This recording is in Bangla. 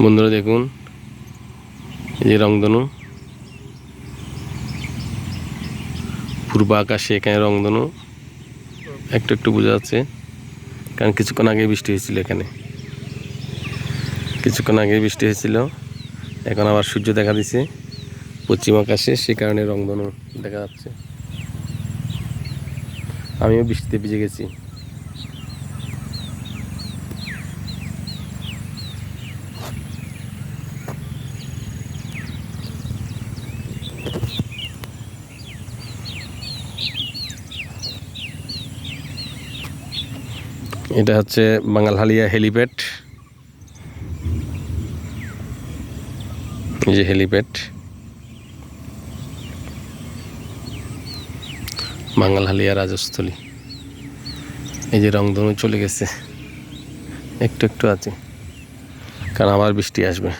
বন্ধুরা দেখুন, এই যে রংধনু, পূর্ব আকাশে এখানে রংধনু একটু একটু বোঝা যাচ্ছে, কারণ কিছুক্ষণ আগে বৃষ্টি হয়েছিল। এখানে কিছুক্ষণ আগে বৃষ্টি হয়েছিল, এখন আবার সূর্য দেখা দিছে পশ্চিম আকাশে, সে কারণে রংধনু দেখা যাচ্ছে। আমিও বৃষ্টিতে ভিজে গেছি। এটা হচ্ছে বাঙালহালিয়া হেলিপ্যাড। এই যে হেলিপ্যাড, বাঙালহালিয়া রাজস্থলী। এই যে রংধনু চলে গেছে, একটু একটু আছে, কারণ আবার বৃষ্টি আসবে।